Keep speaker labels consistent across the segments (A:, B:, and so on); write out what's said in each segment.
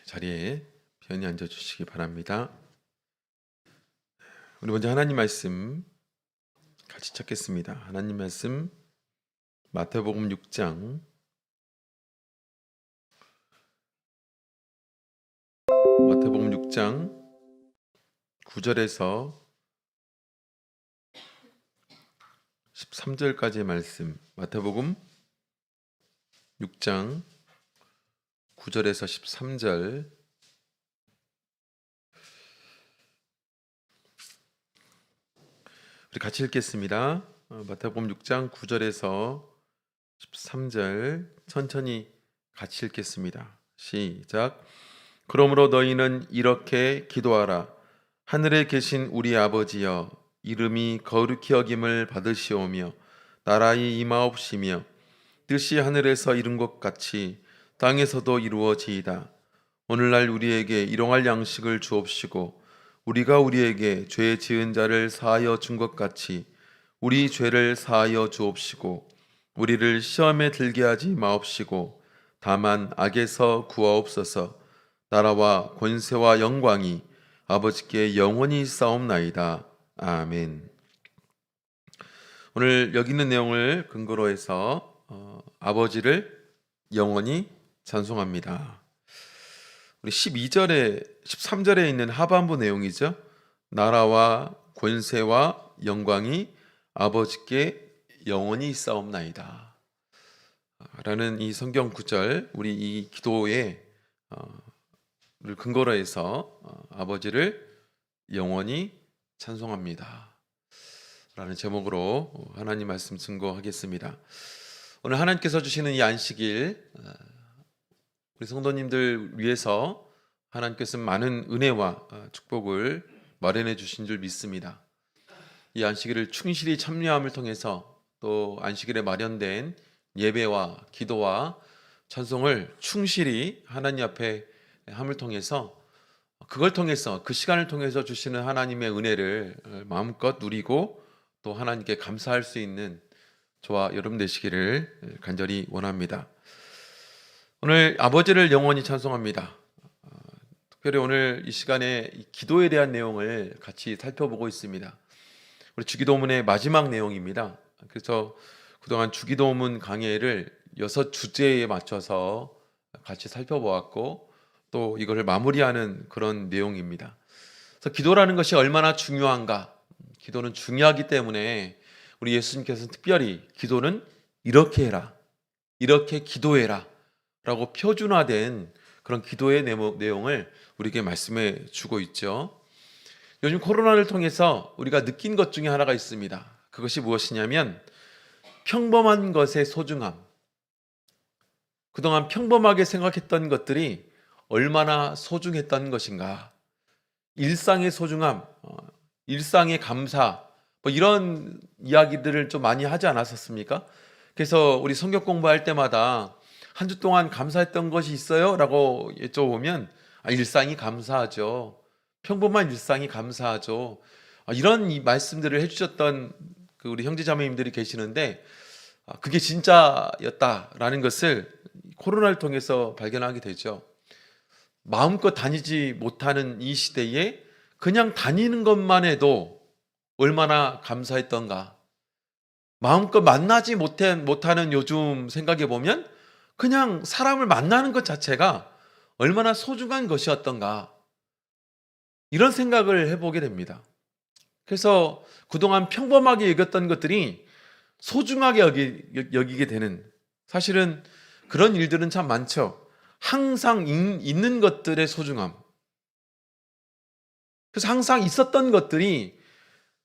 A: 자리에 편히 앉아주시기 바랍니다. 우리 먼저 하나님 말씀 같이 찾겠습니다. 하나님 말씀 마태복음 6장 9절에서 13절까지의 말씀. 마태복음 6장 9절에서 13절. 우리 같이 읽겠습니다. 마태복음 6장 9절에서 13절 천천히 같이 읽겠습니다. 시작. 그러므로 너희는 이렇게 기도하라. 하늘에 계신 우리 아버지여, 이름이 거룩히 여김을 받으시오며 나라의 임하옵시며 뜻이 하늘에서 이룬 것 같이 땅에서도 이루어지이다. 오늘날 우리에게 일용할 양식을 주옵시고 우리가 우리에게 죄 지은 자를 사하여 준 것 같이 우리 죄를 사하여 주옵시고 우리를 시험에 들게 하지 마옵시고 다만 악에서 구하옵소서. 나라와 권세와 영광이 아버지께 영원히 있사옵나이다. 아멘. 오늘 여기 있는 내용을 근거로 해서 아버지를 영원히 찬송합니다. 우리 13절에 있는 하반부 내용이죠. 나라와 권세와 영광이 아버지께 영원히 있사옵나이다 라는 이 성경 구절, 우리 이 기도에 근거로 해서 아버지를 영원히 찬송합니다 라는 제목으로 하나님 말씀 증거하겠습니다. 오늘 하나님께서 주시는 이 안식일, 우리 성도님들 위해서 하나님께서 많은 은혜와 축복을 마련해 주신 줄 믿습니다. 이 안식일을 충실히 참여함을 통해서 또 안식일에 마련된 예배와 기도와 찬송을 충실히 하나님 앞에 함을 통해서, 그걸 통해서, 그 시간을 통해서 주시는 하나님의 은혜를 마음껏 누리고 또 하나님께 감사할 수 있는 저와 여러분 되시기를 간절히 원합니다. 오늘 아버지를 영원히 찬송합니다. 특별히 오늘 이 시간에 기도에 대한 내용을 같이 살펴보고 있습니다. 우리 주기도문의 마지막 내용입니다. 그래서 그동안 주기도문 강해를 6주제에 맞춰서 같이 살펴보았고 또 이걸 마무리하는 그런 내용입니다. 그래서 기도라는 것이 얼마나 중요한가, 기도는 중요하기 때문에 우리 예수님께서는 특별히 기도는 이렇게 해라, 이렇게 기도해라 라고 표준화된 그런 기도의 내용을 우리에게 말씀해 주고 있죠. 요즘 코로나를 통해서 우리가 느낀 것 중에 하나가 있습니다. 그것이 무엇이냐면 평범한 것의 소중함. 그동안 평범하게 생각했던 것들이 얼마나 소중했던 것인가. 일상의 소중함, 일상의 감사, 이런 이야기들을 좀 많이 하지 않았었습니까? 그래서 우리 성경 공부할 때마다 한 주 동안 감사했던 것이 있어요? 라고 여쭤보면 일상이 감사하죠. 평범한 일상이 감사하죠. 이런 이 말씀들을 해주셨던 그 우리 형제자매님들이 계시는데 그게 진짜였다라는 것을 코로나를 통해서 발견하게 되죠. 마음껏 다니지 못하는 이 시대에 그냥 다니는 것만 해도 얼마나 감사했던가. 마음껏 만나지 못하는 요즘 생각해 보면 그냥 사람을 만나는 것 자체가 얼마나 소중한 것이었던가, 이런 생각을 해보게 됩니다. 그래서 그동안 평범하게 여겼던 것들이 소중하게 여기게 되는, 사실은 그런 일들은 참 많죠. 항상 있는 것들의 소중함. 그래서 항상 있었던 것들이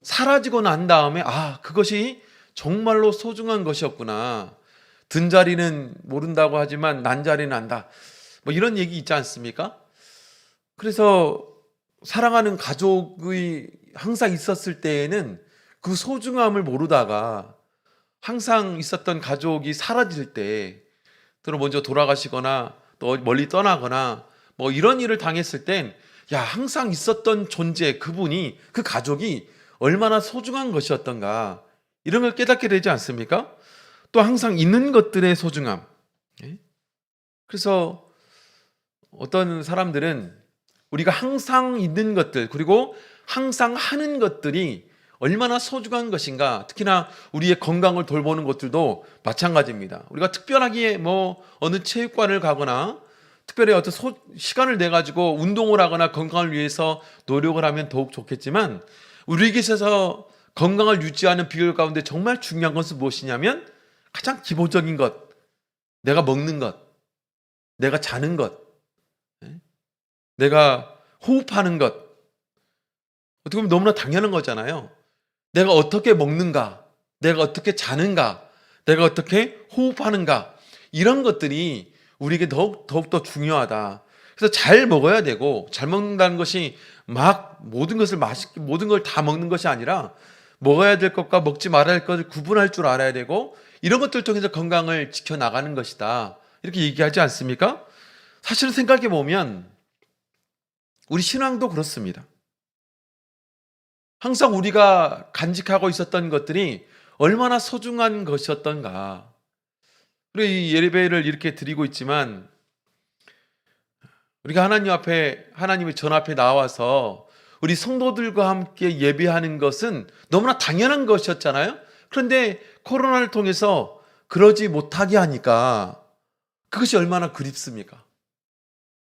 A: 사라지고 난 다음에 그것이 정말로 소중한 것이었구나. 든 자리는 모른다고 하지만 난 자리는 안다. 이런 얘기 있지 않습니까? 그래서 사랑하는 가족이 항상 있었을 때에는 그 소중함을 모르다가 항상 있었던 가족이 사라질 때, 또는 먼저 돌아가시거나 또 멀리 떠나거나 이런 일을 당했을 땐 항상 있었던 존재, 그분이, 그 가족이 얼마나 소중한 것이었던가, 이런 걸 깨닫게 되지 않습니까? 또 항상 있는 것들의 소중함. 그래서 어떤 사람들은 우리가 항상 있는 것들, 그리고 항상 하는 것들이 얼마나 소중한 것인가, 특히나 우리의 건강을 돌보는 것들도 마찬가지입니다. 우리가 특별하게 어느 체육관을 가거나 특별히 어떤 시간을 내 가지고 운동을 하거나 건강을 위해서 노력을 하면 더욱 좋겠지만, 우리에게 있어서 건강을 유지하는 비결 가운데 정말 중요한 것은 무엇이냐면 가장 기본적인 것, 내가 먹는 것, 내가 자는 것, 내가 호흡하는 것. 어떻게 보면 너무나 당연한 거잖아요. 내가 어떻게 먹는가, 내가 어떻게 자는가, 내가 어떻게 호흡하는가, 이런 것들이 우리에게 더욱더 중요하다. 그래서 잘 먹어야 되고, 잘 먹는다는 것이 막 모든 것을 맛있게 모든 걸 다 먹는 것이 아니라 먹어야 될 것과 먹지 말아야 할 것을 구분할 줄 알아야 되고, 이런 것들 통해서 건강을 지켜나가는 것이다, 이렇게 얘기하지 않습니까? 사실은 생각해 보면 우리 신앙도 그렇습니다. 항상 우리가 간직하고 있었던 것들이 얼마나 소중한 것이었던가. 그리고 이 예배를 이렇게 드리고 있지만, 우리가 하나님의 전 앞에 나와서 우리 성도들과 함께 예배하는 것은 너무나 당연한 것이었잖아요. 그런데 코로나를 통해서 그러지 못하게 하니까 그것이 얼마나 그립습니까?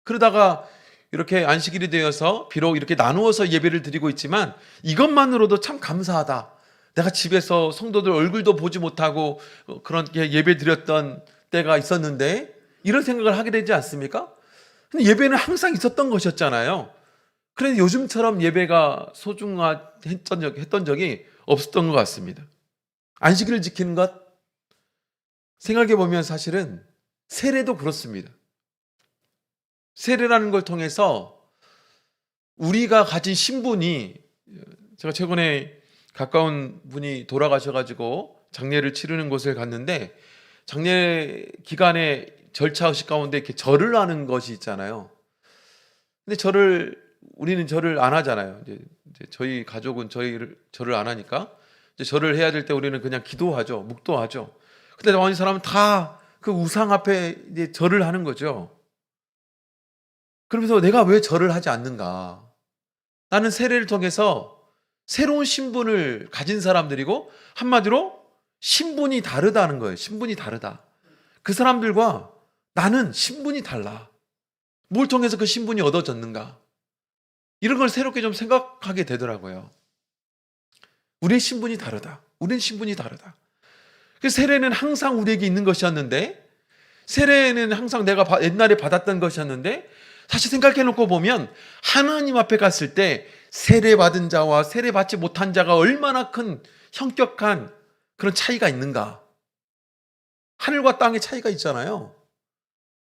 A: 그러다가 이렇게 안식일이 되어서 비록 이렇게 나누어서 예배를 드리고 있지만 이것만으로도 참 감사하다. 내가 집에서 성도들 얼굴도 보지 못하고 그렇게 예배 드렸던 때가 있었는데, 이런 생각을 하게 되지 않습니까? 근데 예배는 항상 있었던 것이었잖아요. 그런데 요즘처럼 예배가 소중했던 적이 없었던 것 같습니다. 안식일을 지키는 것, 생각해 보면 사실은 세례도 그렇습니다. 세례라는 걸 통해서 우리가 가진 신분이, 제가 최근에 가까운 분이 돌아가셔가지고 장례를 치르는 곳을 갔는데, 장례 기간에 절차 의식 가운데 이렇게 절을 하는 것이 있잖아요. 근데 우리는 절을 안 하잖아요. 이제 저희 가족은 절을 안 하니까 이제 절을 해야 될 때 우리는 그냥 기도하죠, 묵도하죠. 근데 나머지 사람은 다 그 우상 앞에 이제 절을 하는 거죠. 그러면서 내가 왜 절을 하지 않는가? 나는 세례를 통해서 새로운 신분을 가진 사람들이고, 한마디로 신분이 다르다는 거예요. 신분이 다르다. 그 사람들과 나는 신분이 달라. 뭘 통해서 그 신분이 얻어졌는가? 이런 걸 새롭게 좀 생각하게 되더라고요. 우리의 신분이 다르다. 우리는 신분이 다르다. 그 세례는 항상 우리에게 있는 것이었는데, 세례는 항상 내가 옛날에 받았던 것이었는데, 사실 생각해 놓고 보면 하나님 앞에 갔을 때 세례받은 자와 세례받지 못한 자가 얼마나 큰 현격한 그런 차이가 있는가. 하늘과 땅의 차이가 있잖아요.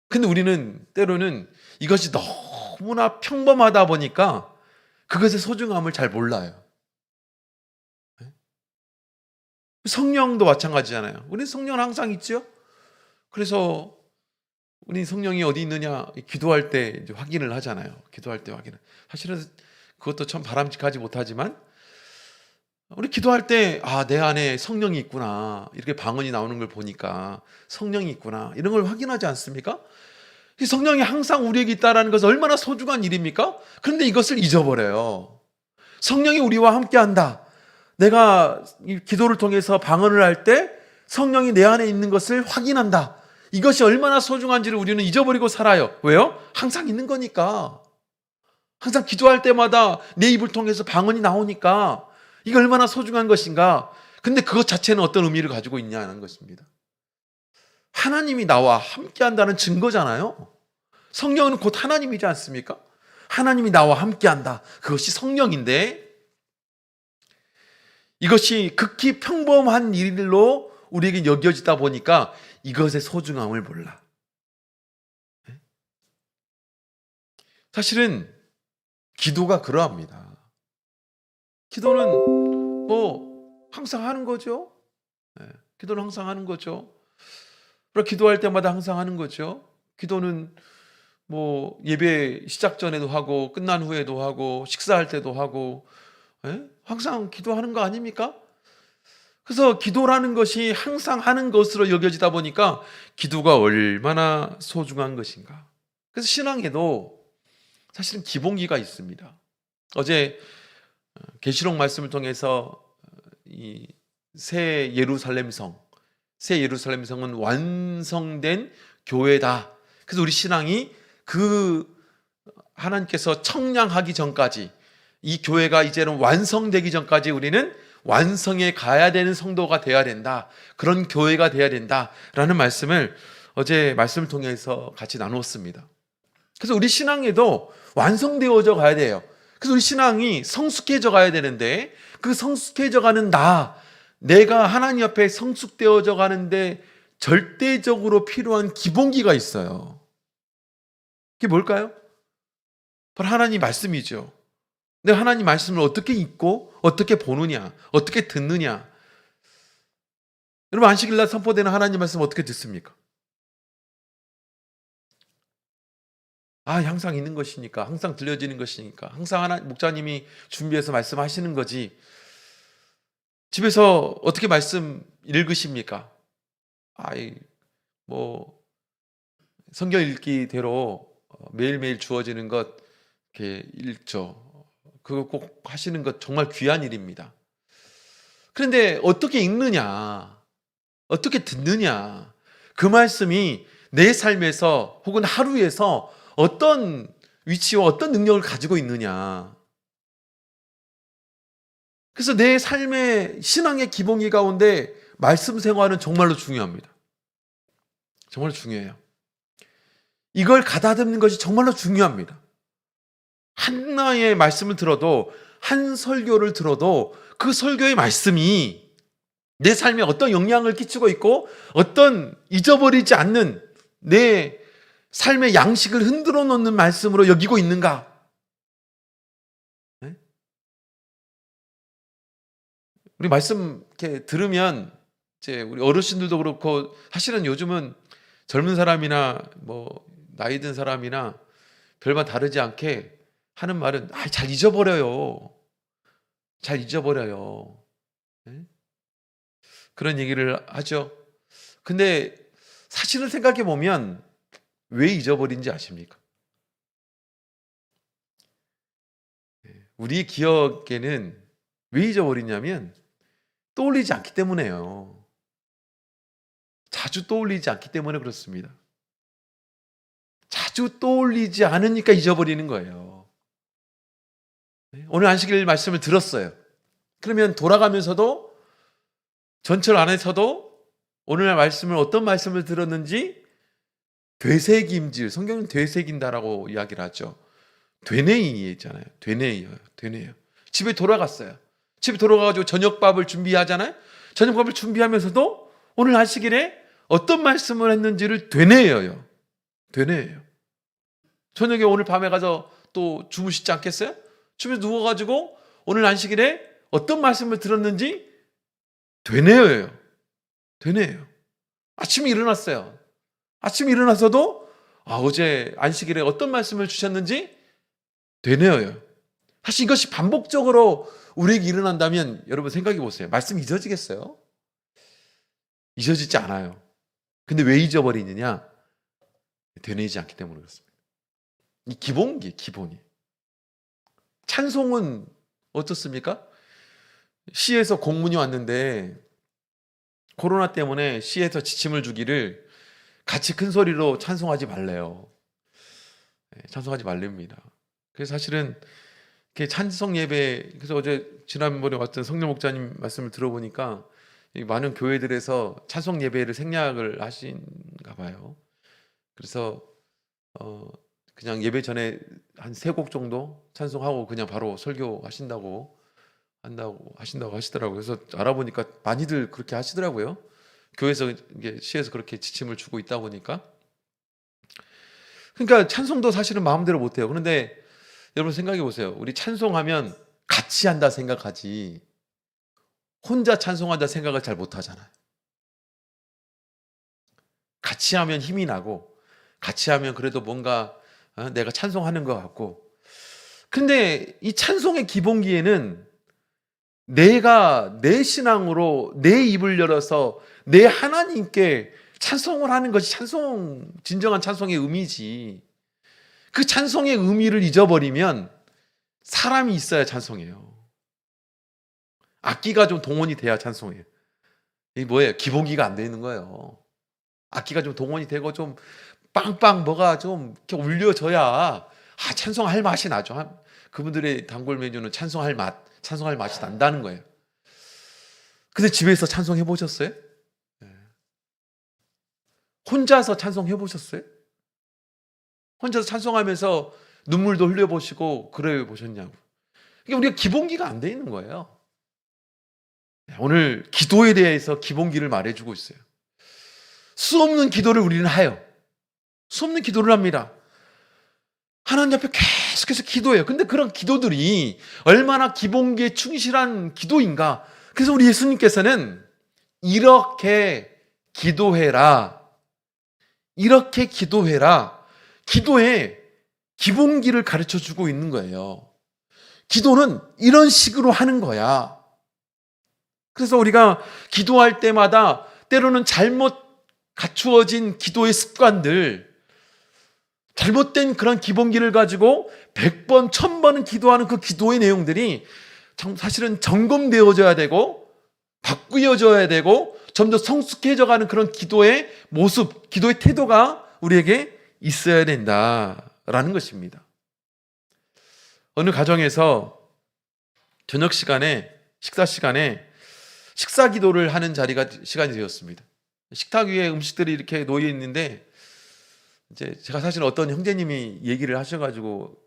A: 근데 우리는 때로는 이것이 너무나 평범하다 보니까 그것의 소중함을 잘 몰라요. 성령도 마찬가지잖아요. 우리는 성령은 항상 있죠. 그래서 우리 성령이 어디 있느냐, 기도할 때 이제 확인을 하잖아요. 기도할 때 확인을. 사실은 그것도 참 바람직하지 못하지만, 우리 기도할 때 내 안에 성령이 있구나, 이렇게 방언이 나오는 걸 보니까 성령이 있구나, 이런 걸 확인하지 않습니까? 이 성령이 항상 우리에게 있다는 것은 얼마나 소중한 일입니까? 그런데 이것을 잊어버려요. 성령이 우리와 함께한다. 내가 이 기도를 통해서 방언을 할 때 성령이 내 안에 있는 것을 확인한다. 이것이 얼마나 소중한지를 우리는 잊어버리고 살아요. 왜요? 항상 있는 거니까. 항상 기도할 때마다 내 입을 통해서 방언이 나오니까 이게 얼마나 소중한 것인가. 근데 그것 자체는 어떤 의미를 가지고 있냐는 것입니다. 하나님이 나와 함께한다는 증거잖아요. 성령은 곧 하나님이지 않습니까? 하나님이 나와 함께한다. 그것이 성령인데, 이것이 극히 평범한 일로 우리에게 여겨지다 보니까 이것의 소중함을 몰라. 사실은 기도가 그러합니다. 기도는 항상 하는 거죠. 기도는 항상 하는 거죠. 그리고 기도할 때마다 항상 하는 거죠. 기도는 예배 시작 전에도 하고 끝난 후에도 하고 식사할 때도 하고, 항상 기도하는 거 아닙니까? 그래서 기도라는 것이 항상 하는 것으로 여겨지다 보니까 기도가 얼마나 소중한 것인가. 그래서 신앙에도 사실은 기본기가 있습니다. 어제 계시록 말씀을 통해서 이 새 예루살렘 성은 완성된 교회다. 그래서 우리 신앙이 그 하나님께서 청량하기 전까지, 이 교회가 이제는 완성되기 전까지 우리는 완성에 가야 되는 성도가 되어야 된다. 그런 교회가 되어야 된다라는 말씀을 어제 말씀을 통해서 같이 나누었습니다. 그래서 우리 신앙에도 완성되어져 가야 돼요. 그래서 우리 신앙이 성숙해져 가야 되는데, 그 성숙해져 가는 내가 하나님 앞에 성숙되어져 가는데 절대적으로 필요한 기본기가 있어요. 그게 뭘까요? 바로 하나님 말씀이죠. 내가 하나님 말씀을 어떻게 읽고 어떻게 보느냐, 어떻게 듣느냐. 여러분, 안식일날 선포되는 하나님 말씀 어떻게 듣습니까? 항상 있는 것이니까, 항상 들려지는 것이니까, 항상 목자님이 준비해서 말씀하시는 거지. 집에서 어떻게 말씀 읽으십니까? 성경 읽기대로 매일매일 주어지는 것 이렇게 읽죠. 그거 꼭 하시는 것 정말 귀한 일입니다. 그런데 어떻게 읽느냐, 어떻게 듣느냐, 그 말씀이 내 삶에서 혹은 하루에서 어떤 위치와 어떤 능력을 가지고 있느냐. 그래서 내 삶의 신앙의 기본기 가운데 말씀 생활은 정말로 중요합니다. 정말 중요해요. 이걸 가다듬는 것이 정말로 중요합니다. 하나의 말씀을 들어도, 한 설교를 들어도 그 설교의 말씀이 내 삶에 어떤 영향을 끼치고 있고 어떤 잊어버리지 않는 내 삶의 양식을 흔들어 놓는 말씀으로 여기고 있는가? 네? 우리 말씀 이렇게 들으면 이제 우리 어르신들도 그렇고, 사실은 요즘은 젊은 사람이나 나이 든 사람이나 별반 다르지 않게 하는 말은 잘 잊어버려요. 잘 잊어버려요. 네? 그런 얘기를 하죠. 근데 사실을 생각해 보면 왜 잊어버린지 아십니까? 우리 기억에는 왜 잊어버리냐면 떠올리지 않기 때문에요. 자주 떠올리지 않기 때문에 그렇습니다. 자주 떠올리지 않으니까 잊어버리는 거예요. 오늘 안식일 말씀을 들었어요. 그러면 돌아가면서도, 전철 안에서도 오늘 말씀을, 어떤 말씀을 들었는지 되새김질, 성경은 되새긴다라고 이야기를 하죠. 되뇌이 있잖아요. 되뇌요. 집에 돌아갔어요. 집에 돌아가가지고 저녁밥을 준비하잖아요. 저녁밥을 준비하면서도 오늘 안식일에 어떤 말씀을 했는지를 되뇌어요. 저녁에 오늘 밤에 가서 또 주무시지 않겠어요? 집에 누워가지고 오늘 안식일에 어떤 말씀을 들었는지 되뇌어요. 아침에 일어났어요. 아침에 일어나서도 어제 안식일에 어떤 말씀을 주셨는지 되뇌어요. 사실 이것이 반복적으로 우리에게 일어난다면 여러분 생각해 보세요. 말씀 잊어지겠어요? 잊어지지 않아요. 근데 왜 잊어버리느냐? 되뇌이지 않기 때문에 그렇습니다. 이 기본이. 찬송은 어떻습니까? 시에서 공문이 왔는데 코로나 때문에 시에서 지침을 주기를 같이 큰 소리로 찬송하지 말래요. 찬송하지 말랍니다. 그래서 사실은 찬송 예배, 그래서 어제 지난번에 왔던 성령 목자님 말씀을 들어보니까 많은 교회들에서 찬송 예배를 생략을 하신가 봐요. 그래서 그냥 예배 전에 한 3곡 정도 찬송하고 그냥 바로 설교하신다고 하시더라고요. 그래서 알아보니까 많이들 그렇게 하시더라고요. 교회에서, 시에서 그렇게 지침을 주고 있다 보니까. 그러니까 찬송도 사실은 마음대로 못해요. 그런데 여러분 생각해 보세요. 우리 찬송하면 같이 한다 생각하지, 혼자 찬송한다 생각을 잘 못하잖아요. 같이 하면 힘이 나고, 같이 하면 그래도 뭔가 내가 찬송하는 것 같고. 근데 이 찬송의 기본기에는 내가 내 신앙으로 내 입을 열어서 내 하나님께 찬송을 하는 것이 진정한 찬송의 의미지. 그 찬송의 의미를 잊어버리면 사람이 있어야 찬송해요. 악기가 좀 동원이 돼야 찬송해요. 이게 뭐예요? 기본기가 안 돼 있는 거예요. 악기가 좀 동원이 되고 좀 빵빵 뭐가 좀 이렇게 울려져야 찬송할 맛이 나죠. 그분들의 단골 메뉴는 찬송할 맛이 난다는 거예요. 근데 집에서 찬송해 보셨어요? 혼자서 찬송해 보셨어요? 혼자서 찬송하면서 눈물도 흘려보시고 그래 보셨냐고. 이게 우리가 기본기가 안 돼 있는 거예요. 오늘 기도에 대해서 기본기를 말해주고 있어요. 수없는 기도를 우리는 해요. 수없는 기도를 합니다. 하나님 앞에 계속해서 기도해요. 근데 그런 기도들이 얼마나 기본기에 충실한 기도인가. 그래서 우리 예수님께서는 이렇게 기도해라. 이렇게 기도해라. 기도의 기본기를 가르쳐 주고 있는 거예요. 기도는 이런 식으로 하는 거야. 그래서 우리가 기도할 때마다 때로는 잘못 갖추어진 기도의 습관들, 잘못된 그런 기본기를 가지고 100번, 1000번은 기도하는 그 기도의 내용들이 사실은 점검되어져야 되고 바꾸어져야 되고 점점 성숙해져 가는 그런 기도의 모습, 기도의 태도가 우리에게 있어야 된다라는 것입니다. 어느 가정에서 저녁 시간에, 식사 시간에 식사 기도를 하는 시간이 되었습니다. 식탁 위에 음식들이 이렇게 놓여 있는데 이제 제가 사실 어떤 형제님이 얘기를 하셔가지고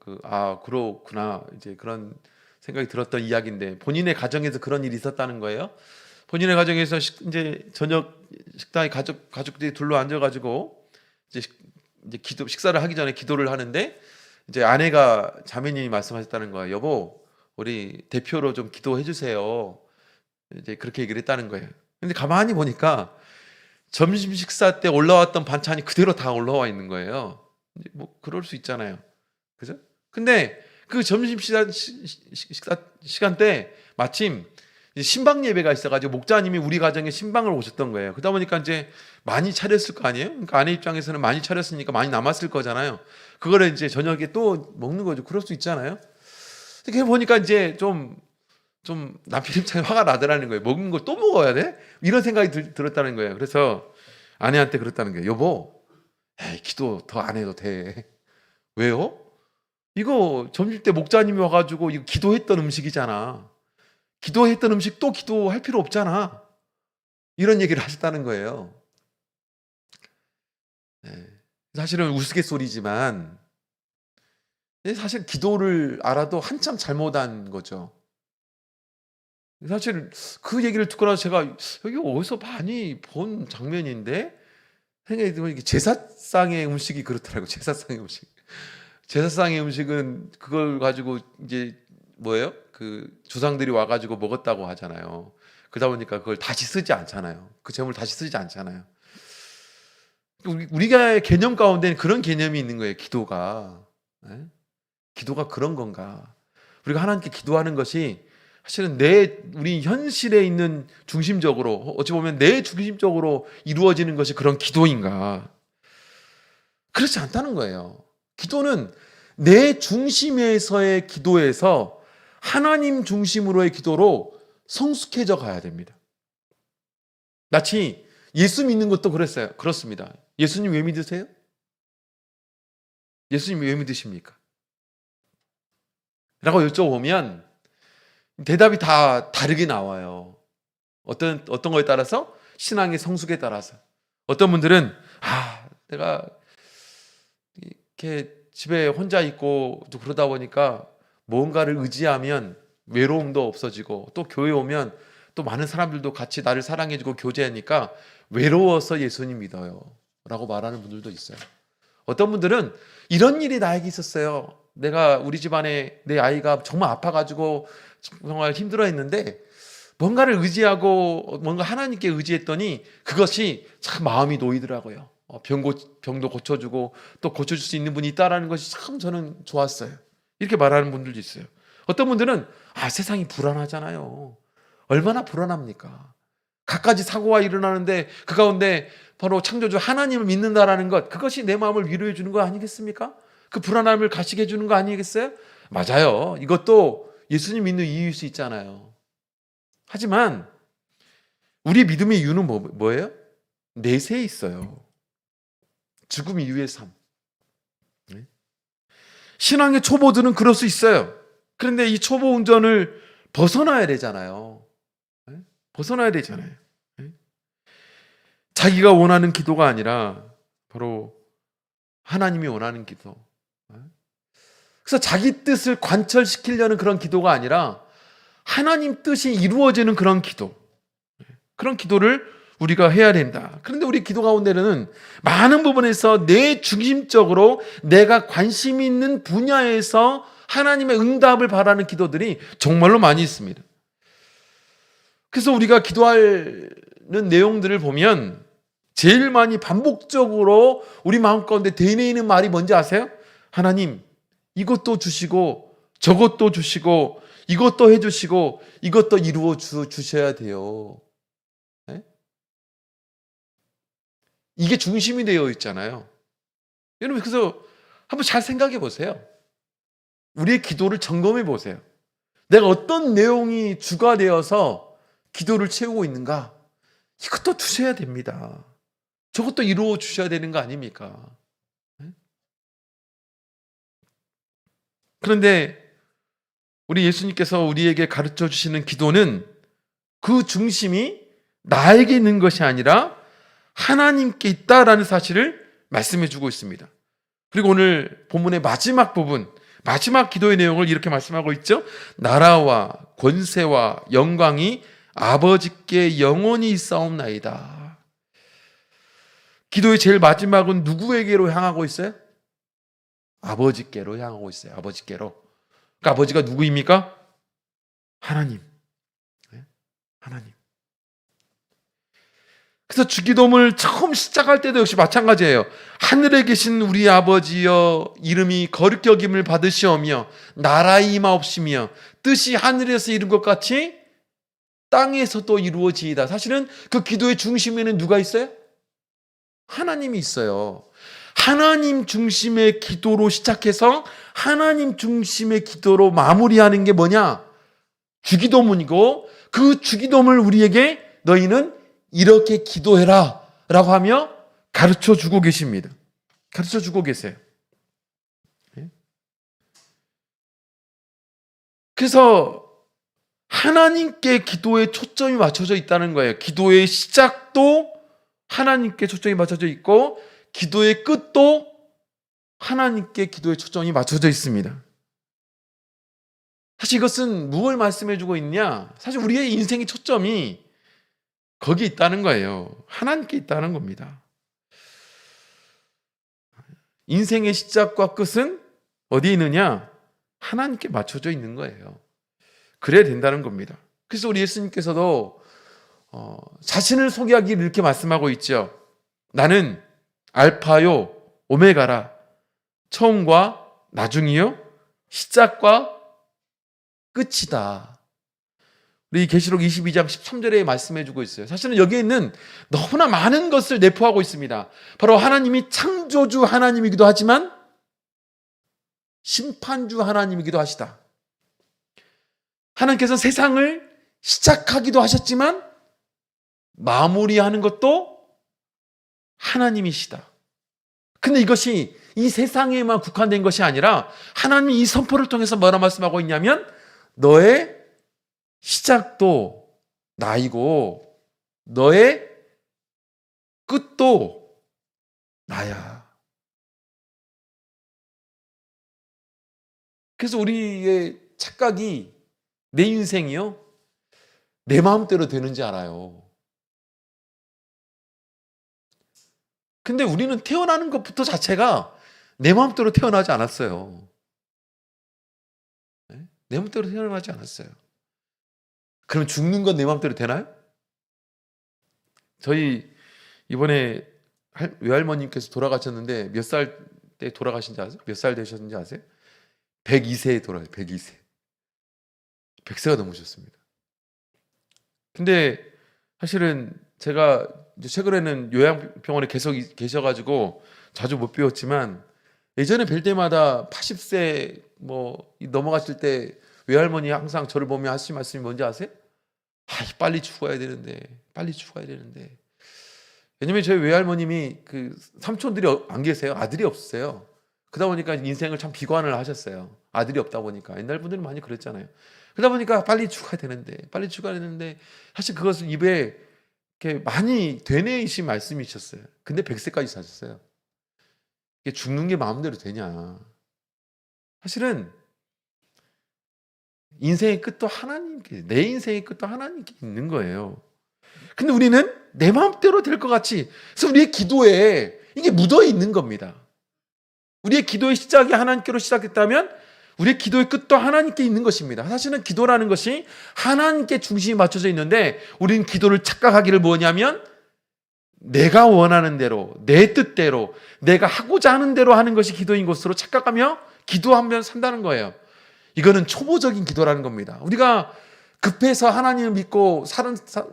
A: 그렇구나 이제 그런 생각이 들었던 이야기인데 본인의 가정에서 그런 일이 있었다는 거예요. 본인의 가정에서 이제 저녁 식당에 가족들이 둘러 앉아가지고 이제 식사를 하기 전에 기도를 하는데 이제 아내가 자매님이 말씀하셨다는 거예요. 여보, 우리 대표로 좀 기도해 주세요. 이제 그렇게 얘기를 했다는 거예요. 근데 가만히 보니까 점심 식사 때 올라왔던 반찬이 그대로 다 올라와 있는 거예요. 뭐 그럴 수 있잖아요. 그죠? 근데 그 점심 식사 시간 때 마침 신방 예배가 있어가지고 목자님이 우리 가정에 신방을 오셨던 거예요. 그러다 보니까 이제 많이 차렸을 거 아니에요? 그러니까 아내 입장에서는 많이 차렸으니까 많이 남았을 거잖아요. 그거를 이제 저녁에 또 먹는 거죠. 그럴 수 있잖아요. 이렇게 보니까 이제 좀 남편 입장에 화가 나더라는 거예요. 먹는 걸 또 먹어야 돼? 이런 생각이 들었다는 거예요. 그래서 아내한테 그랬다는 거예요. 여보, 기도 더 안 해도 돼. 왜요? 이거 점심 때 목자님이 와가지고 이거 기도했던 음식이잖아. 기도했던 음식 또 기도할 필요 없잖아. 이런 얘기를 하셨다는 거예요. 사실은 우스갯소리지만 사실 기도를 알아도 한참 잘못한 거죠. 사실 그 얘기를 듣고 나서 제가 여기 어디서 많이 본 장면인데 생각이 들면 제사상의 음식이 그렇더라고요. 제사상의 음식. 제사상의 음식은 그걸 가지고 이제 뭐예요? 그 조상들이 와가지고 먹었다고 하잖아요. 그러다 보니까 그걸 다시 쓰지 않잖아요. 그 재물을 다시 쓰지 않잖아요. 우리가 개념 가운데는 그런 개념이 있는 거예요. 기도가. 기도가 그런 건가? 우리가 하나님께 기도하는 것이 사실은 우리 현실에 있는 중심적으로 어찌 보면 내 중심적으로 이루어지는 것이 그런 기도인가? 그렇지 않다는 거예요. 기도는 내 중심에서의 기도에서 하나님 중심으로의 기도로 성숙해져 가야 됩니다. 마치 예수 믿는 것도 그렇습니다. 예수님 왜 믿으세요? 예수님 왜 믿으십니까? 라고 여쭤보면 대답이 다 다르게 나와요. 어떤 거에 따라서 신앙의 성숙에 따라서 어떤 분들은 내가 이렇게 집에 혼자 있고 또 그러다 보니까 뭔가를 의지하면 외로움도 없어지고 또 교회 오면 또 많은 사람들도 같이 나를 사랑해주고 교제하니까 외로워서 예수님 믿어요 라고 말하는 분들도 있어요. 어떤 분들은 이런 일이 나에게 있었어요. 내가 우리 집안에 내 아이가 정말 아파가지고 정말 힘들어했는데 뭔가를 의지하고 뭔가 하나님께 의지했더니 그것이 참 마음이 놓이더라고요. 병도 고쳐주고 또 고쳐줄 수 있는 분이 있다라는 것이 참 저는 좋았어요. 이렇게 말하는 분들도 있어요. 어떤 분들은 세상이 불안하잖아요. 얼마나 불안합니까? 갖가지 사고가 일어나는데 그 가운데 바로 창조주 하나님을 믿는다라는 것, 그것이 내 마음을 위로해 주는 거 아니겠습니까? 그 불안함을 가시게 해주는 거 아니겠어요? 맞아요. 이것도 예수님 믿는 이유일 수 있잖아요. 하지만 우리 믿음의 이유는 뭐예요? 내세에 있어요. 죽음 이후의 삶. 네? 신앙의 초보들은 그럴 수 있어요. 그런데 이 초보 운전을 벗어나야 되잖아요. 네? 벗어나야 되잖아요. 네? 자기가 원하는 기도가 아니라 바로 하나님이 원하는 기도. 네? 그래서 자기 뜻을 관철시키려는 그런 기도가 아니라 하나님 뜻이 이루어지는 그런 기도. 그런 기도를 우리가 해야 된다. 그런데 우리 기도 가운데는 많은 부분에서 내 중심적으로 내가 관심 있는 분야에서 하나님의 응답을 바라는 기도들이 정말로 많이 있습니다. 그래서 우리가 기도하는 내용들을 보면 제일 많이 반복적으로 우리 마음 가운데 되뇌이는 말이 뭔지 아세요? 하나님, 이것도 주시고 저것도 주시고 이것도 해주시고 이것도 이루어 주셔야 돼요. 네? 이게 중심이 되어 있잖아요. 여러분, 그래서 한번 잘 생각해 보세요. 우리의 기도를 점검해 보세요. 내가 어떤 내용이 주가 되어서 기도를 채우고 있는가? 이것도 주셔야 됩니다. 저것도 이루어 주셔야 되는 거 아닙니까? 네? 그런데 우리 예수님께서 우리에게 가르쳐 주시는 기도는 그 중심이 나에게 있는 것이 아니라 하나님께 있다라는 사실을 말씀해 주고 있습니다. 그리고 오늘 본문의 마지막 부분, 마지막 기도의 내용을 이렇게 말씀하고 있죠. 나라와 권세와 영광이 아버지께 영원히 있사옵나이다. 기도의 제일 마지막은 누구에게로 향하고 있어요? 아버지께로 향하고 있어요. 아버지께로. 그러니까 아버지가 누구입니까? 하나님. 네? 하나님. 그래서 주기도문을 처음 시작할 때도 역시 마찬가지예요. 하늘에 계신 우리 아버지여, 이름이 거룩히 여김을 받으시오며 나라의 임하옵시며 뜻이 하늘에서 이룬 것 같이 땅에서도 이루어지이다. 사실은 그 기도의 중심에는 누가 있어요? 하나님이 있어요. 하나님 중심의 기도로 시작해서 하나님 중심의 기도로 마무리하는 게 뭐냐? 주기도문이고, 그 주기도문을 우리에게 너희는 이렇게 기도해라 라고 하며 가르쳐 주고 계십니다. 가르쳐 주고 계세요. 그래서 하나님께 기도에 초점이 맞춰져 있다는 거예요. 기도의 시작도 하나님께 초점이 맞춰져 있고 기도의 끝도 하나님께 기도의 초점이 맞춰져 있습니다. 사실 이것은 무엇을 말씀해 주고 있냐? 사실 우리의 인생의 초점이 거기 있다는 거예요. 하나님께 있다는 겁니다. 인생의 시작과 끝은 어디에 있느냐? 하나님께 맞춰져 있는 거예요. 그래야 된다는 겁니다. 그래서 우리 예수님께서도 자신을 소개하기를 이렇게 말씀하고 있죠. 나는 알파요 오메가라, 처음과 나중이요 시작과 끝이다. 우리 계시록 22장 13절에 말씀해 주고 있어요. 사실은 여기에 있는 너무나 많은 것을 내포하고 있습니다. 바로 하나님이 창조주 하나님이기도 하지만 심판주 하나님이기도 하시다. 하나님께서 세상을 시작하기도 하셨지만 마무리하는 것도 하나님이시다. 근데 이것이 이 세상에만 국한된 것이 아니라 하나님이 이 선포를 통해서 뭐라 말씀하고 있냐면 너의 시작도 나이고 너의 끝도 나야. 그래서 우리의 착각이 내 인생이요 내 마음대로 되는지 알아요. 근데 우리는 태어나는 것부터 자체가 내 마음대로 태어나지 않았어요. 내 마음대로 태어나지 않았어요. 그럼 죽는 건 내 마음대로 되나요? 저희 이번에 외할머님께서 돌아가셨는데 몇 살 때 돌아가신지 아세요? 몇 살 되셨는지 아세요? 102세에 돌아가셨어요. 102세. 100세가 넘으셨습니다. 근데 사실은 제가 이제 최근에는 요양병원에 계속 계셔가지고 자주 못 뵈었지만 예전에 뵐 때마다 80세 넘어가실 때 외할머니 항상 저를 보며 하시는 말씀이 뭔지 아세요? 빨리 죽어야 되는데, 빨리 죽어야 되는데. 왜냐면 저희 외할머님이 그 삼촌들이 안 계세요. 아들이 없으세요. 그러다 보니까 인생을 참 비관을 하셨어요. 아들이 없다 보니까. 옛날 분들은 많이 그랬잖아요. 그러다 보니까 빨리 죽어야 되는데, 빨리 죽어야 되는데, 사실 그것을 입에 이렇게 많이 되뇌이신 말씀이셨어요. 근데 100세까지 사셨어요. 이게 죽는 게 마음대로 되냐. 사실은 인생의 끝도 하나님께, 내 인생의 끝도 하나님께 있는 거예요. 근데 우리는 내 마음대로 될 것 같이, 그래서 우리의 기도에 이게 묻어 있는 겁니다. 우리의 기도의 시작이 하나님께로 시작했다면 우리의 기도의 끝도 하나님께 있는 것입니다. 사실은 기도라는 것이 하나님께 중심이 맞춰져 있는데, 우리는 기도를 착각하기를 뭐냐면 내가 원하는 대로, 내 뜻대로, 내가 하고자 하는 대로 하는 것이 기도인 것으로 착각하며 기도하면 산다는 거예요. 이거는 초보적인 기도라는 겁니다. 우리가 급해서 하나님을 믿고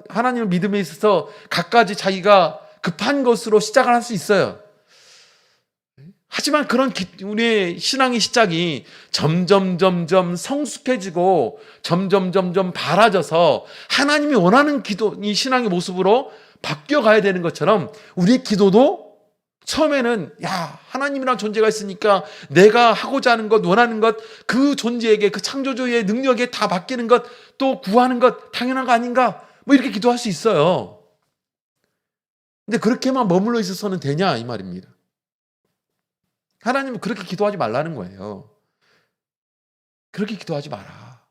A: 하나님을 믿음에 있어서 갖가지 자기가 급한 것으로 시작을 할 수 있어요. 하지만 그런 우리의 신앙의 시작이 점점 성숙해지고 점점 바라져서 하나님이 원하는 이 신앙의 모습으로 바뀌어 가야 되는 것처럼, 우리의 기도도 처음에는 하나님이란 존재가 있으니까 내가 하고자 하는 것, 원하는 것, 그 존재에게, 그 창조주의 능력에 다 맡기는 것, 또 구하는 것 당연한 거 아닌가, 이렇게 기도할 수 있어요. 근데 그렇게만 머물러 있어서는 되냐 이 말입니다. 하나님은 그렇게 기도하지 말라는 거예요. 그렇게 기도하지 마라.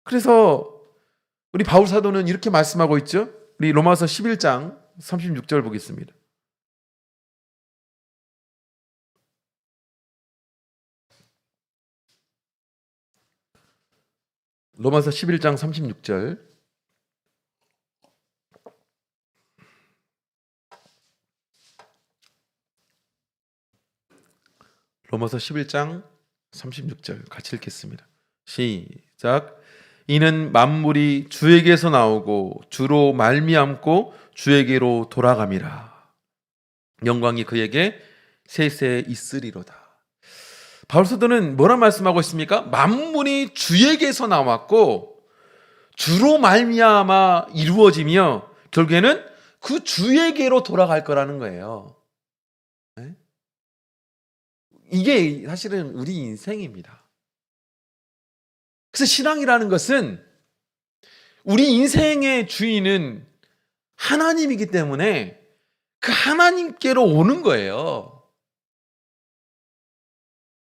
A: 그래서 우리 바울 사도는 이렇게 말씀하고 있죠. 우리 로마서 11장 36절 보겠습니다. 로마서 11장 36절. 로마서 11장 36절 같이 읽겠습니다. 시작. 이는 만물이 주에게서 나오고 주로 말미암고 주에게로 돌아감이라. 영광이 그에게 세세 있으리로다. 바울 사도는 뭐라 말씀하고 있습니까? 만물이 주에게서 나왔고 주로 말미암아 이루어지며 결국에는 그 주에게로 돌아갈 거라는 거예요. 네? 이게 사실은 우리 인생입니다. 그래서 신앙이라는 것은 우리 인생의 주인은 하나님이기 때문에 그 하나님께로 오는 거예요.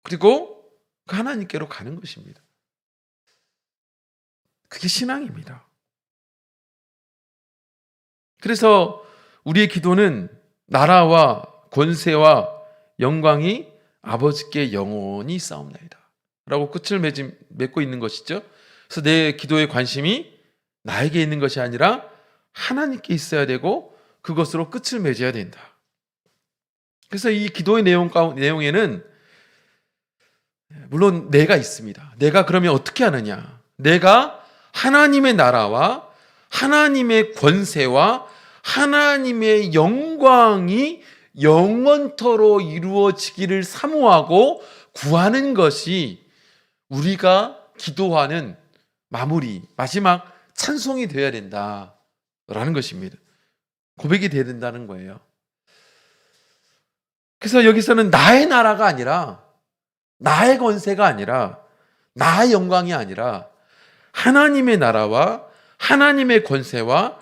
A: 그리고 그 하나님께로 가는 것입니다. 그게 신앙입니다. 그래서 우리의 기도는 나라와 권세와 영광이 아버지께 영원히 싸움나이다 라고 끝을 맺고 있는 것이죠. 그래서 내 기도의 관심이 나에게 있는 것이 아니라 하나님께 있어야 되고 그것으로 끝을 맺어야 된다. 그래서 이 기도의 내용에는 물론 내가 있습니다. 내가 그러면 어떻게 하느냐? 내가 하나님의 나라와 하나님의 권세와 하나님의 영광이 영원토로 이루어지기를 사모하고 구하는 것이 우리가 기도하는 마무리, 마지막 찬송이 되어야 된다라는 것입니다. 고백이 되어야 된다는 거예요. 그래서 여기서는 나의 나라가 아니라, 나의 권세가 아니라, 나의 영광이 아니라 하나님의 나라와 하나님의 권세와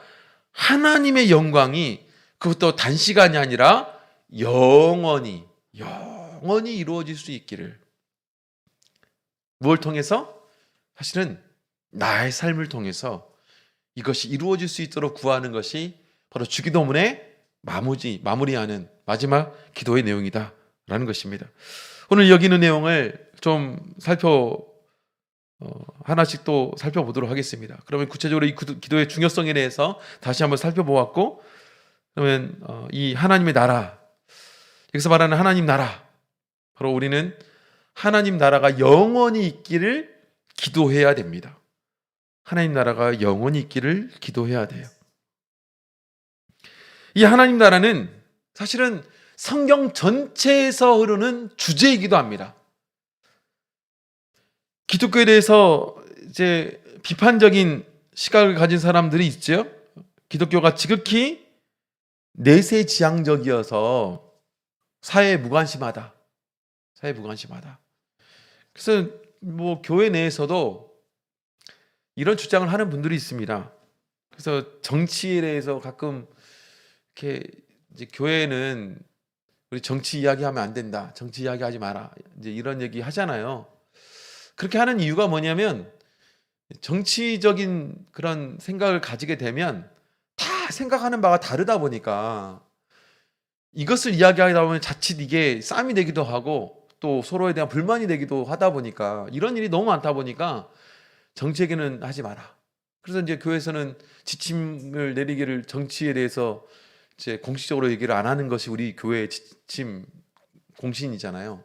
A: 하나님의 영광이, 그것도 단시간이 아니라 영원히 이루어질 수 있기를. 무엇을 통해서? 사실은 나의 삶을 통해서 이것이 이루어질 수 있도록 구하는 것이 바로 주기도문의 마무리하는 마지막 기도의 내용이다라는 것입니다. 오늘 여기 있는 내용을 좀 하나씩 또 살펴보도록 하겠습니다. 그러면 구체적으로 이 기도의 중요성에 대해서 다시 한번 살펴보았고, 그러면 이 하나님의 나라, 여기서 말하는 하나님 나라, 바로 우리는 하나님 나라가 영원히 있기를 기도해야 됩니다. 하나님 나라가 영원히 있기를 기도해야 돼요. 이 하나님 나라는 사실은 성경 전체에서 흐르는 주제이기도 합니다. 기독교에 대해서 이제 비판적인 시각을 가진 사람들이 있죠. 기독교가 지극히 내세지향적이어서 사회에 무관심하다. 사회에 무관심하다. 그래서 뭐 교회 내에서도 이런 주장을 하는 분들이 있습니다. 그래서 정치에 대해서 가끔 이렇게 이제 교회는 우리 정치 이야기하면 안 된다. 정치 이야기하지 마라. 이제 이런 얘기 하잖아요. 그렇게 하는 이유가 뭐냐면 정치적인 그런 생각을 가지게 되면 다 생각하는 바가 다르다 보니까 이것을 이야기하다 보면 자칫 이게 싸움이 되기도 하고 또 서로에 대한 불만이 되기도 하다 보니까 이런 일이 너무 많다 보니까 정치 얘기는 하지 마라. 그래서 이제 교회에서는 지침을 내리기를 정치에 대해서 이제 공식적으로 얘기를 안 하는 것이 우리 교회의 지침 공신이잖아요.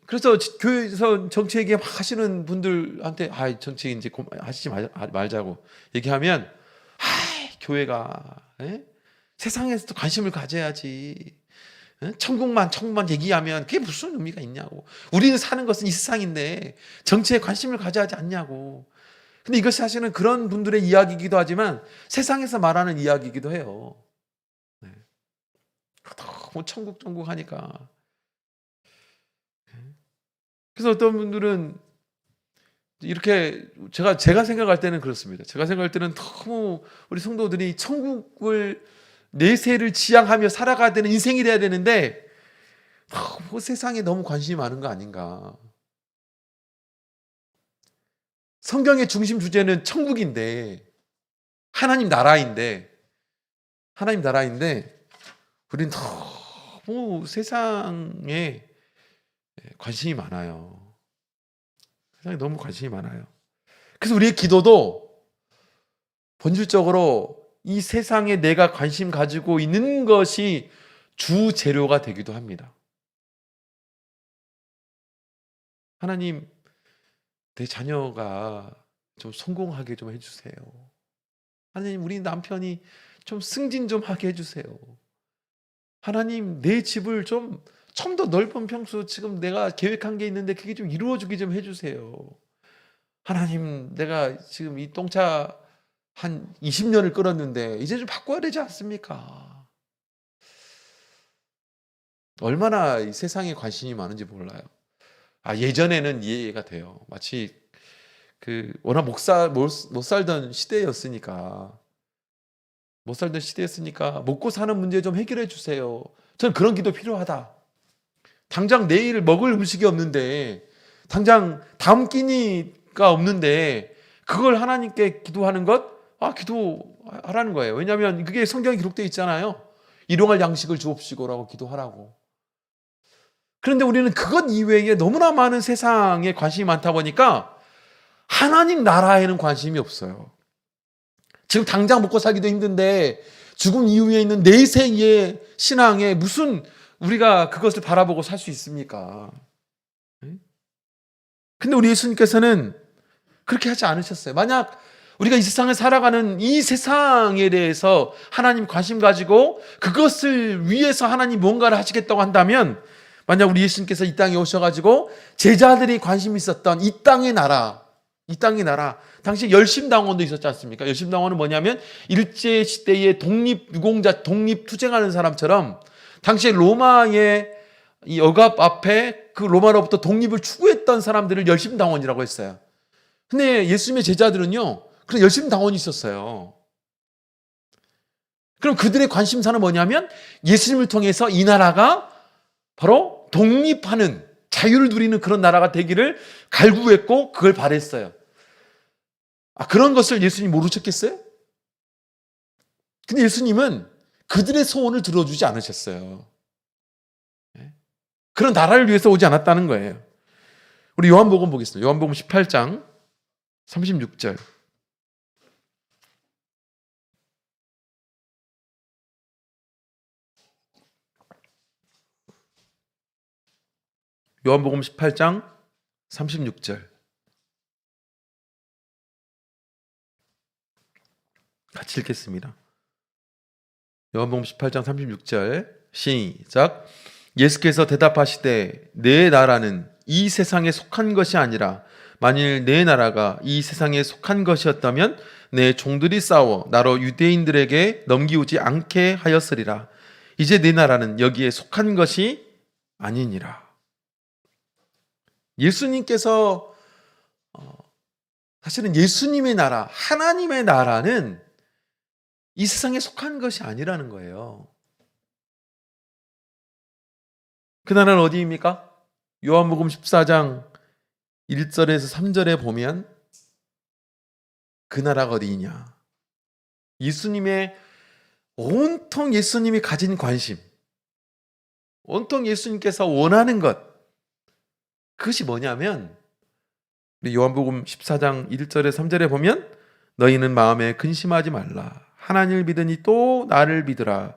A: 그래서 교회에서 정치 얘기 막 하시는 분들한테 정치 이제 하시지 말자고 얘기하면 교회가 세상에서도 관심을 가져야지. 천국만 얘기하면 그게 무슨 의미가 있냐고. 우리는 사는 것은 이 세상인데 정치에 관심을 가져야 하지 않냐고. 근데 이것이 사실은 그런 분들의 이야기이기도 하지만 세상에서 말하는 이야기이기도 해요. 너무 천국 하니까. 그래서 어떤 분들은 이렇게 제가 생각할 때는 그렇습니다. 제가 생각할 때는 너무 우리 성도들이 천국을 내세를 지향하며 살아가야 되는 인생이 돼야 되는데 너무 세상에 너무 관심이 많은 거 아닌가. 성경의 중심 주제는 천국인데 하나님 나라인데 우리는 너무 세상에 관심이 많아요. 세상에 너무 관심이 많아요. 그래서 우리의 기도도 본질적으로 이 세상에 내가 관심 가지고 있는 것이 주 재료가 되기도 합니다. 하나님, 내 자녀가 좀 성공하게 좀 해주세요. 하나님, 우리 남편이 좀 승진 좀 하게 해주세요. 하나님, 내 집을 좀 더 넓은 평수 지금 내가 계획한 게 있는데 그게 좀 이루어지게 좀 해주세요. 하나님, 내가 지금 이 똥차 한 20년을 끌었는데 이제 좀 바꿔야 되지 않습니까? 얼마나 이 세상에 관심이 많은지 몰라요. 예전에는 이해가 돼요. 마치 워낙 못 살던 시대였으니까 먹고 사는 문제 좀 해결해 주세요. 저는 그런 기도 필요하다. 당장 내일 먹을 음식이 없는데 당장 다음 끼니가 없는데 그걸 하나님께 기도하는 것 기도하라는 거예요. 왜냐하면 그게 성경에 기록되어 있잖아요. 일용할 양식을 주옵시고라고 기도하라고. 그런데 우리는 그것 이외에 너무나 많은 세상에 관심이 많다 보니까 하나님 나라에는 관심이 없어요. 지금 당장 먹고 살기도 힘든데 죽음 이후에 있는 내세의 신앙에 무슨 우리가 그것을 바라보고 살 수 있습니까? 근데 우리 예수님께서는 그렇게 하지 않으셨어요. 만약 우리가 이 세상을 살아가는 이 세상에 대해서 하나님 관심 가지고 그것을 위해서 하나님 뭔가를 하시겠다고 한다면 만약 우리 예수님께서 이 땅에 오셔가지고 제자들이 관심 있었던 이 땅의 나라 당시 열심당원도 있었지 않습니까? 열심당원은 뭐냐면 일제시대의 독립유공자, 독립투쟁하는 사람처럼 당시에 로마의 이 억압 앞에 그 로마로부터 독립을 추구했던 사람들을 열심당원이라고 했어요. 근데 예수님의 제자들은요, 그런 열심당원이 있었어요. 그럼 그들의 관심사는 뭐냐면 예수님을 통해서 이 나라가 바로 독립하는, 자유를 누리는 그런 나라가 되기를 갈구했고 그걸 바랬어요. 그런 것을 예수님 모르셨겠어요? 근데 예수님은 그들의 소원을 들어주지 않으셨어요. 그런 나라를 위해서 오지 않았다는 거예요. 우리 요한복음 보겠습니다. 요한복음 18장 36절. 요한복음 18장 36절. 같이 읽겠습니다. 요한복음 18장 36절. 시작. 예수께서 대답하시되 내 나라는 이 세상에 속한 것이 아니라 만일 내 나라가 이 세상에 속한 것이었다면 내 종들이 싸워 나로 유대인들에게 넘기우지 않게 하였으리라. 이제 내 나라는 여기에 속한 것이 아니니라. 예수님께서 사실은 예수님의 나라, 하나님의 나라는 이 세상에 속한 것이 아니라는 거예요. 그 나라는 어디입니까? 요한복음 14장 1절에서 3절에 보면 그 나라가 어디이냐? 예수님의 온통 예수님이 가진 관심, 온통 예수님께서 원하는 것, 그것이 뭐냐면 우리 요한복음 14장 1절에 3절에 보면 너희는 마음에 근심하지 말라. 하나님을 믿으니 또 나를 믿으라.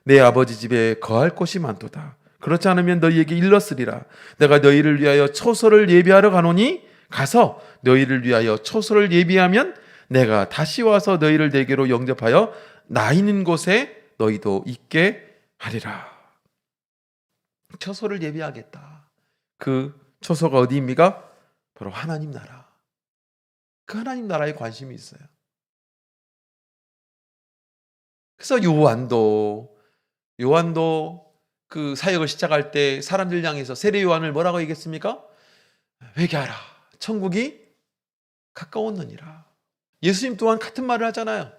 A: 내 아버지 집에 거할 곳이 많도다. 그렇지 않으면 너희에게 일렀으리라. 내가 너희를 위하여 초소를 예비하러 가노니 가서 너희를 위하여 초소를 예비하면 내가 다시 와서 너희를 내게로 영접하여 나 있는 곳에 너희도 있게 하리라. 초소를 예비하겠다. 그 초소가 어디입니까? 바로 하나님 나라. 그 하나님 나라에 관심이 있어요. 그래서 요한도 그 사역을 시작할 때 사람들 향해서 세례 요한을 뭐라고 얘기했습니까? 회개하라. 천국이 가까웠느니라. 예수님 또한 같은 말을 하잖아요.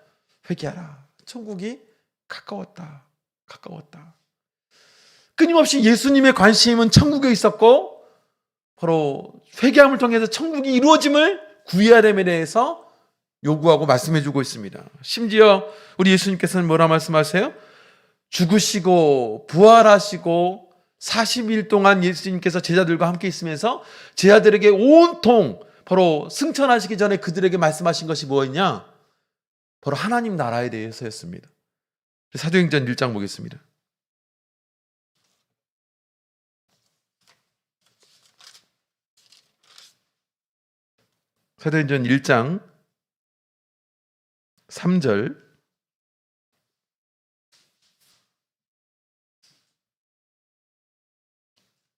A: 회개하라. 천국이 가까웠다. 가까웠다. 끊임없이 예수님의 관심은 천국에 있었고 바로 회개함을 통해서 천국이 이루어짐을 구해야 됨에 대해서 요구하고 말씀해 주고 있습니다. 심지어 우리 예수님께서는 뭐라 말씀하세요? 죽으시고 부활하시고 40일 동안 예수님께서 제자들과 함께 있으면서 제자들에게 온통 바로 승천하시기 전에 그들에게 말씀하신 것이 뭐였냐? 바로 하나님 나라에 대해서였습니다. 사도행전 1장 보겠습니다. 사도행전 1장 3절.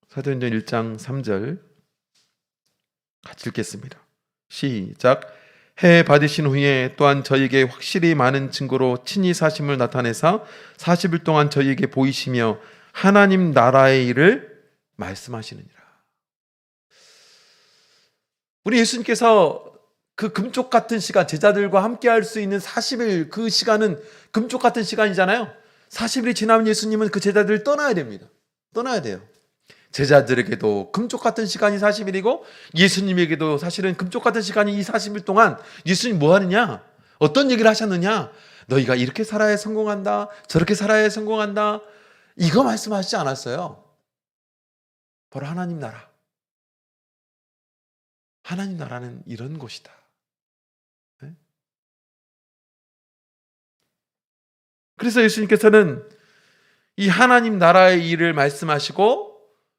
A: 사도행전 1장 3절 같이 읽겠습니다. 시작. 해 받으신 후에 또한 저희에게 확실히 많은 증거로 친히 사심을 나타내사 40일 동안 저희에게 보이시며 하나님 나라의 일을 말씀하시느니라. 우리 예수님께서 그 금쪽 같은 시간, 제자들과 함께 할 수 있는 40일, 그 시간은 금쪽 같은 시간이잖아요. 40일이 지나면 예수님은 그 제자들을 떠나야 됩니다. 떠나야 돼요. 제자들에게도 금쪽 같은 시간이 40일이고 예수님에게도 사실은 금쪽 같은 시간이 이 40일 동안 예수님 뭐 하느냐? 어떤 얘기를 하셨느냐? 너희가 이렇게 살아야 성공한다. 저렇게 살아야 성공한다. 이거 말씀하시지 않았어요. 바로 하나님 나라. 하나님 나라는 이런 곳이다. 네? 그래서 예수님께서는 이 하나님 나라의 일을 말씀하시고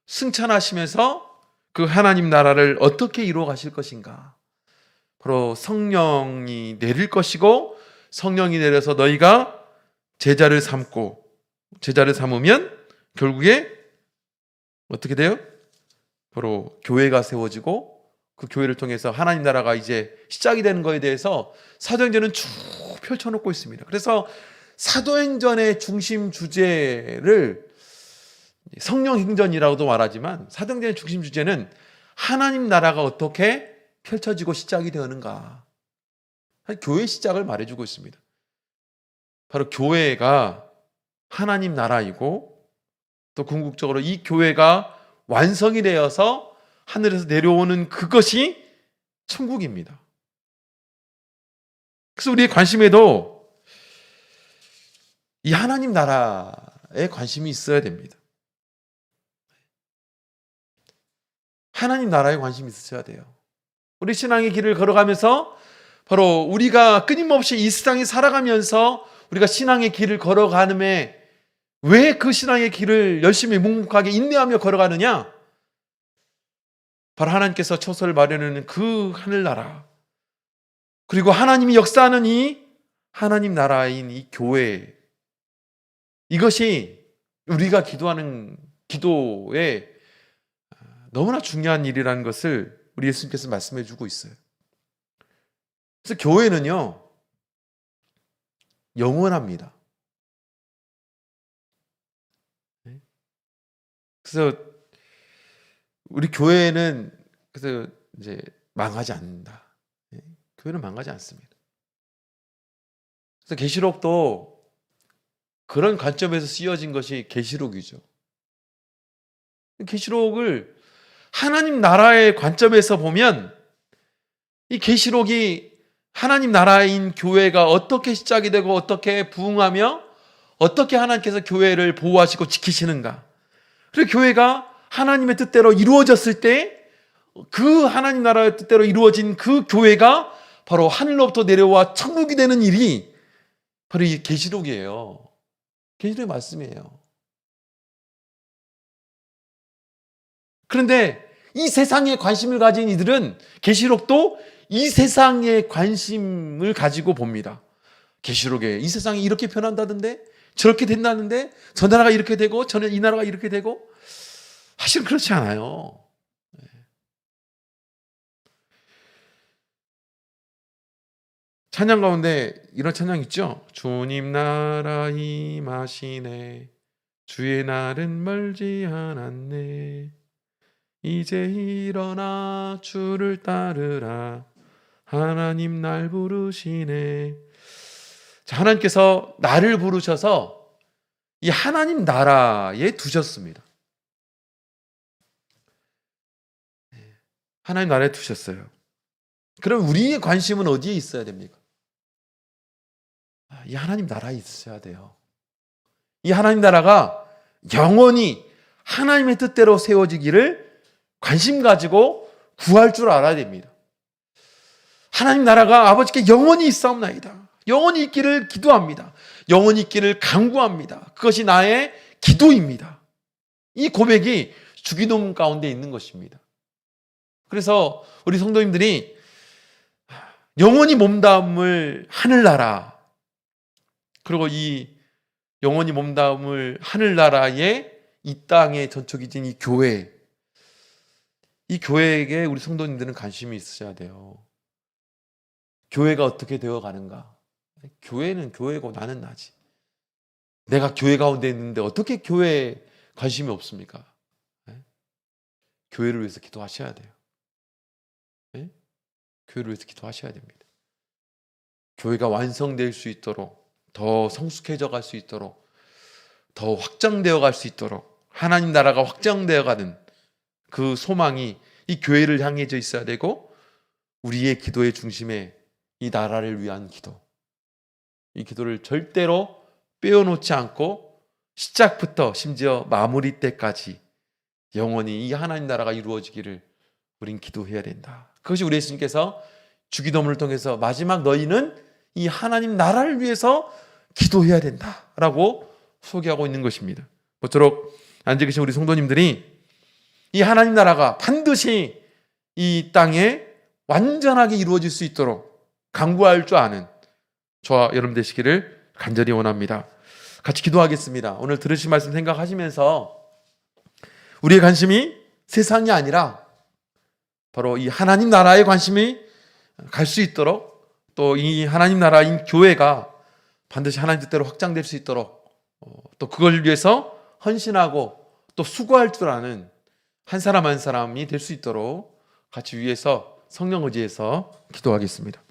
A: 승천하시면서 그 하나님 나라를 어떻게 이루어 가실 것인가? 바로 성령이 내릴 것이고 성령이 내려서 너희가 제자를 삼으면 결국에 어떻게 돼요? 바로 교회가 세워지고 그 교회를 통해서 하나님 나라가 이제 시작이 되는 거에 대해서 사도행전은 쭉 펼쳐놓고 있습니다. 그래서 사도행전의 중심 주제를 성령행전이라고도 말하지만 사도행전의 중심 주제는 하나님 나라가 어떻게 펼쳐지고 시작이 되는가. 교회 시작을 말해주고 있습니다. 바로 교회가 하나님 나라이고 또 궁극적으로 이 교회가 완성이 되어서 하늘에서 내려오는 그것이 천국입니다. 그래서 우리의 관심에도 이 하나님 나라에 관심이 있어야 됩니다. 하나님 나라에 관심이 있어야 돼요. 우리 신앙의 길을 걸어가면서 바로 우리가 끊임없이 이 세상에 살아가면서 우리가 신앙의 길을 걸어가는데 왜 그 신앙의 길을 열심히 묵묵하게 인내하며 걸어가느냐? 바로 하나님께서 초소를 마련하는 그 하늘나라, 그리고 하나님이 역사하는 이 하나님 나라인 이 교회, 이것이 우리가 기도하는 기도에 너무나 중요한 일이라는 것을 우리 예수님께서 말씀해 주고 있어요. 그래서 교회는요, 영원합니다. 그래서 우리 교회는 그래서 이제 망하지 않는다. 교회는 망하지 않습니다. 그래서 계시록도 그런 관점에서 쓰여진 것이 계시록이죠. 계시록을 하나님 나라의 관점에서 보면 이 계시록이 하나님 나라인 교회가 어떻게 시작이 되고 어떻게 부흥하며 어떻게 하나님께서 교회를 보호하시고 지키시는가. 그리고 교회가 하나님의 뜻대로 이루어졌을 때 그 하나님 나라의 뜻대로 이루어진 그 교회가 바로 하늘로부터 내려와 천국이 되는 일이 바로 이 계시록이에요. 계시록의 말씀이에요. 그런데 이 세상에 관심을 가진 이들은 계시록도 이 세상에 관심을 가지고 봅니다. 계시록에 이 세상이 이렇게 변한다던데, 저렇게 된다는데, 저 나라가 이렇게 되고 저는 이 나라가 이렇게 되고, 사실 그렇지 않아요. 찬양 가운데 이런 찬양 있죠? 주님 나라 임하시네, 주의 날은 멀지 않았네, 이제 일어나 주를 따르라, 하나님 날 부르시네. 자, 하나님께서 나를 부르셔서 이 하나님 나라에 두셨습니다. 하나님 나라에 두셨어요. 그럼 우리의 관심은 어디에 있어야 됩니까? 이 하나님 나라에 있어야 돼요. 이 하나님 나라가 영원히 하나님의 뜻대로 세워지기를 관심 가지고 구할 줄 알아야 됩니다. 하나님 나라가 아버지께 영원히 있사옵나이다, 영원히 있기를 기도합니다, 영원히 있기를 간구합니다, 그것이 나의 기도입니다. 이 고백이 주기도문 가운데 있는 것입니다. 그래서 우리 성도님들이 영원히 몸담을 하늘나라, 그리고 이 영원히 몸담을 하늘나라의 이 땅에 전초기진 이 교회, 이 교회에게 우리 성도님들은 관심이 있으셔야 돼요. 교회가 어떻게 되어가는가? 교회는 교회고 나는 나지. 내가 교회 가운데 있는데 어떻게 교회에 관심이 없습니까? 교회를 위해서 기도하셔야 돼요. 교회를 위해서 기도하셔야 됩니다. 교회가 완성될 수 있도록, 더 성숙해져 갈 수 있도록, 더 확장되어 갈 수 있도록, 하나님 나라가 확장되어 가는 그 소망이 이 교회를 향해져 있어야 되고, 우리의 기도의 중심에 이 나라를 위한 기도, 이 기도를 절대로 빼어놓지 않고 시작부터 심지어 마무리 때까지 영원히 이 하나님 나라가 이루어지기를 우린 기도해야 된다. 그것이 우리 예수님께서 주기도문을 통해서 마지막 너희는 이 하나님 나라를 위해서 기도해야 된다라고 소개하고 있는 것입니다. 모쪼록 앉아 계신 우리 성도님들이 이 하나님 나라가 반드시 이 땅에 완전하게 이루어질 수 있도록 간구할 줄 아는 저와 여러분 되시기를 간절히 원합니다. 같이 기도하겠습니다. 오늘 들으신 말씀 생각하시면서 우리의 관심이 세상이 아니라 바로 이 하나님 나라에 관심이 갈 수 있도록, 또 이 하나님 나라인 교회가 반드시 하나님 뜻대로 확장될 수 있도록, 또 그걸 위해서 헌신하고 또 수고할 줄 아는 한 사람 한 사람이 될 수 있도록 같이 위해서 성령 의지해서 기도하겠습니다.